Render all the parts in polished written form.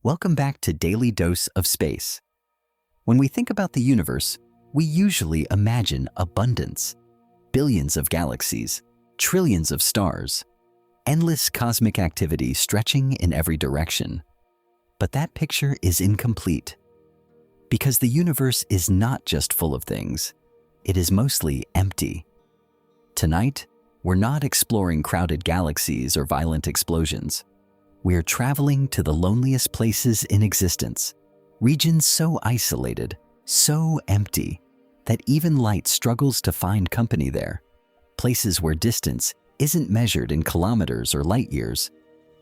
Welcome back to Daily Dose of Space. When we think about the universe, we usually imagine abundance. Billions of galaxies, trillions of stars, endless cosmic activity stretching in every direction. But that picture is incomplete. Because the universe is not just full of things, it is mostly empty. Tonight, we're not exploring crowded galaxies or violent explosions. We're traveling to the loneliest places in existence, regions so isolated, so empty, that even light struggles to find company there. Places where distance isn't measured in kilometers or light years,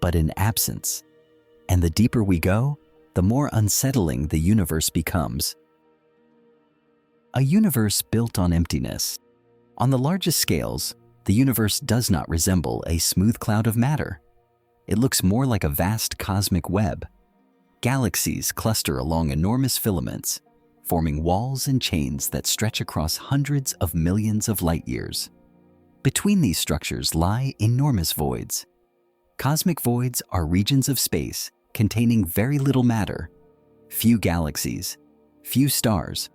but in absence. And the deeper we go, the more unsettling the universe becomes. A universe built on emptiness. On the largest scales, the universe does not resemble a smooth cloud of matter. It looks more like a vast cosmic web. Galaxies cluster along enormous filaments, forming walls and chains that stretch across hundreds of millions of light years. Between these structures lie enormous voids. Cosmic voids are regions of space containing very little matter, few galaxies, few stars,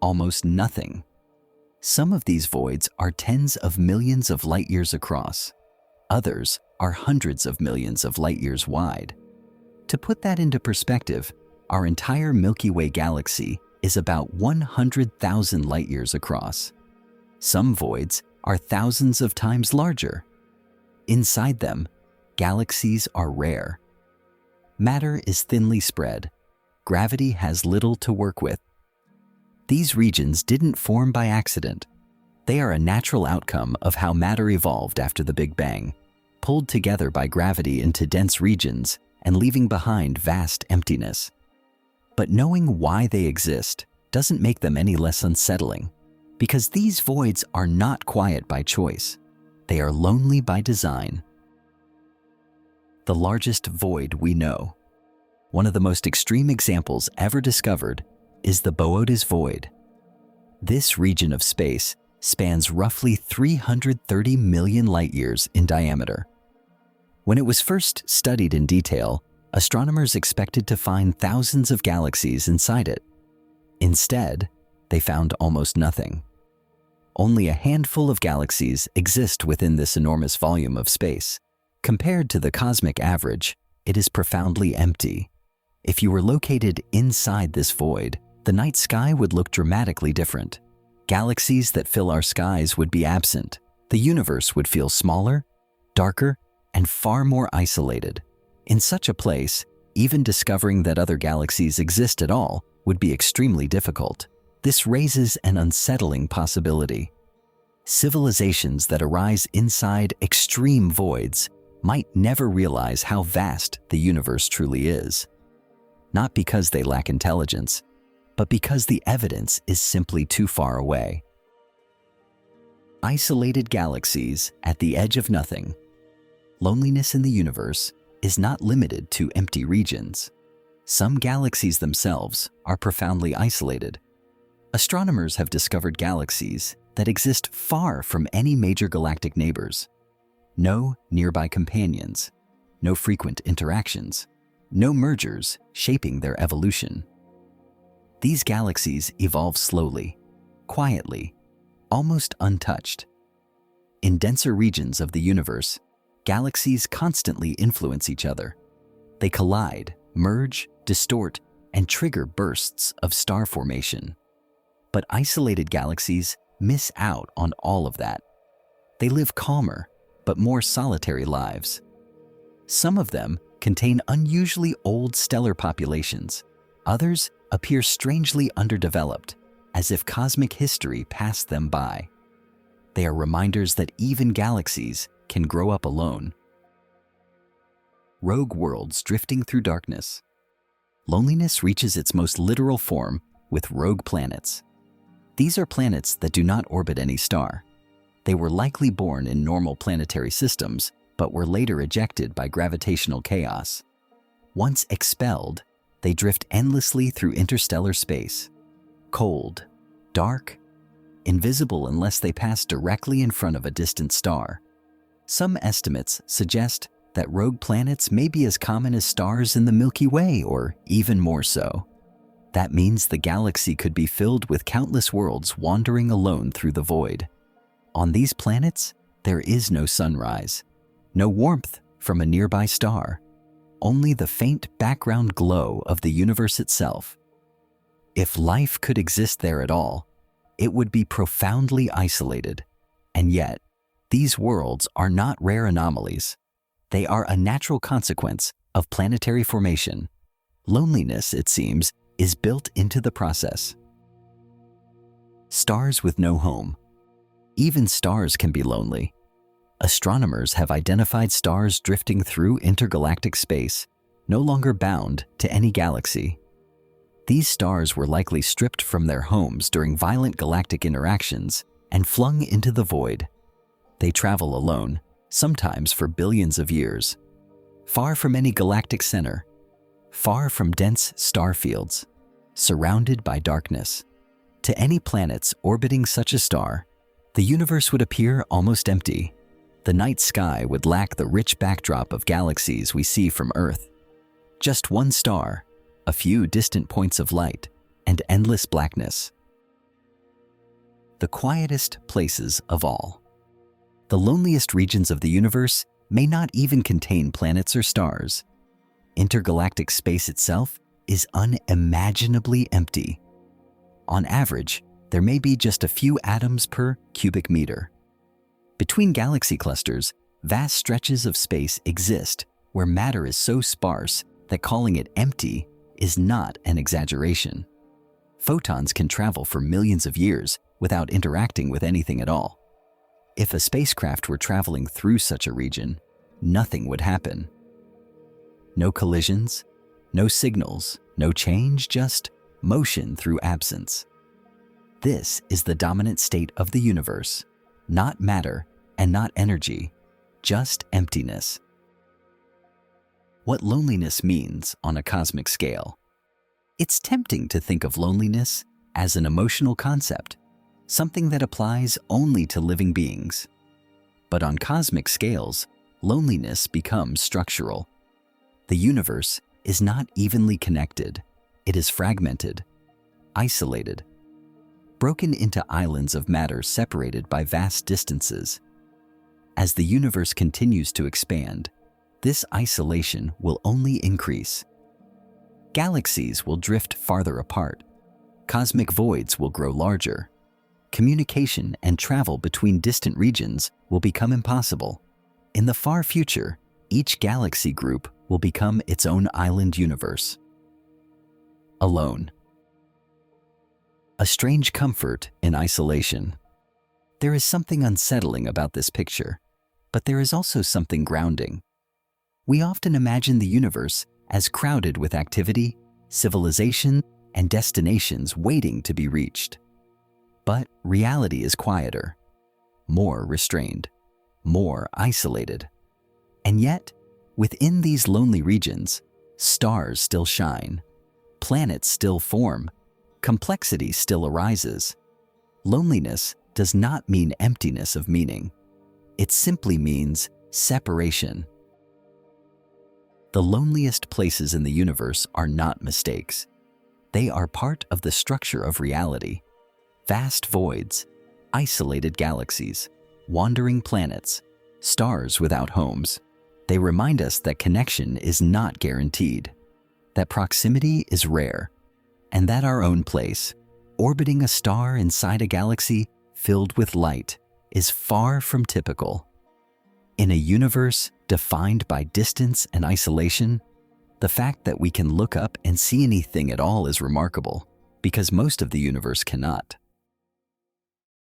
almost nothing. Some of these voids are tens of millions of light years across. Others are hundreds of millions of light years wide. To put that into perspective, our entire Milky Way galaxy is about 100,000 light years across. Some voids are thousands of times larger. Inside them, galaxies are rare. Matter is thinly spread. Gravity has little to work with. These regions didn't form by accident. They are a natural outcome of how matter evolved after the Big Bang, pulled together by gravity into dense regions and leaving behind vast emptiness. But knowing why they exist doesn't make them any less unsettling, because these voids are not quiet by choice. They are lonely by design. The largest void we know. One of the most extreme examples ever discovered is the Boötes void. This region of space spans roughly 330 million light-years in diameter. When it was first studied in detail, astronomers expected to find thousands of galaxies inside it. Instead, they found almost nothing. Only a handful of galaxies exist within this enormous volume of space. Compared to the cosmic average, it is profoundly empty. If you were located inside this void, the night sky would look dramatically different. Galaxies that fill our skies would be absent. The universe would feel smaller, darker, and far more isolated. In such a place, even discovering that other galaxies exist at all would be extremely difficult. This raises an unsettling possibility. Civilizations that arise inside extreme voids might never realize how vast the universe truly is. Not because they lack intelligence, but because the evidence is simply too far away. Isolated galaxies at the edge of nothing. Loneliness in the universe is not limited to empty regions. Some galaxies themselves are profoundly isolated. Astronomers have discovered galaxies that exist far from any major galactic neighbors. No nearby companions, no frequent interactions, no mergers shaping their evolution. These galaxies evolve slowly, quietly, almost untouched. In denser regions of the universe, galaxies constantly influence each other. They collide, merge, distort, and trigger bursts of star formation. But isolated galaxies miss out on all of that. They live calmer, but more solitary lives. Some of them contain unusually old stellar populations. Others appear strangely underdeveloped, as if cosmic history passed them by. They are reminders that even galaxies can grow up alone. Rogue worlds drifting through darkness. Loneliness reaches its most literal form with rogue planets. These are planets that do not orbit any star. They were likely born in normal planetary systems, but were later ejected by gravitational chaos. Once expelled, they drift endlessly through interstellar space. Cold, dark, invisible unless they pass directly in front of a distant star. Some estimates suggest that rogue planets may be as common as stars in the Milky Way, or even more so. That means the galaxy could be filled with countless worlds wandering alone through the void. On these planets, there is no sunrise, no warmth from a nearby star, only the faint background glow of the universe itself. If life could exist there at all, it would be profoundly isolated. And yet, these worlds are not rare anomalies. They are a natural consequence of planetary formation. Loneliness, it seems, is built into the process. Stars with no home. Even stars can be lonely. Astronomers have identified stars drifting through intergalactic space, no longer bound to any galaxy. These stars were likely stripped from their homes during violent galactic interactions and flung into the void. They travel alone, sometimes for billions of years, far from any galactic center, far from dense star fields, surrounded by darkness. To any planets orbiting such a star, the universe would appear almost empty. The night sky would lack the rich backdrop of galaxies we see from Earth. Just one star, a few distant points of light, and endless blackness. The quietest places of all. The loneliest regions of the universe may not even contain planets or stars. Intergalactic space itself is unimaginably empty. On average, there may be just a few atoms per cubic meter. Between galaxy clusters, vast stretches of space exist where matter is so sparse that calling it empty is not an exaggeration. Photons can travel for millions of years without interacting with anything at all. If a spacecraft were traveling through such a region, nothing would happen. No collisions, no signals, no change, just motion through absence. This is the dominant state of the universe, not matter and not energy, just emptiness. What loneliness means on a cosmic scale. It's tempting to think of loneliness as an emotional concept, something that applies only to living beings. But on cosmic scales, loneliness becomes structural. The universe is not evenly connected. It is fragmented, isolated, broken into islands of matter separated by vast distances. As the universe continues to expand, this isolation will only increase. Galaxies will drift farther apart. Cosmic voids will grow larger. Communication and travel between distant regions will become impossible. In the far future, each galaxy group will become its own island universe. Alone. A strange comfort in isolation. There is something unsettling about this picture, but there is also something grounding. We often imagine the universe as crowded with activity, civilization, and destinations waiting to be reached. But reality is quieter, more restrained, more isolated. And yet, within these lonely regions, stars still shine, planets still form, complexity still arises. Loneliness does not mean emptiness of meaning. It simply means separation. The loneliest places in the universe are not mistakes. They are part of the structure of reality. Vast voids, isolated galaxies, wandering planets, stars without homes. They remind us that connection is not guaranteed, that proximity is rare, and that our own place, orbiting a star inside a galaxy filled with light, is far from typical. In a universe defined by distance and isolation, the fact that we can look up and see anything at all is remarkable, because most of the universe cannot.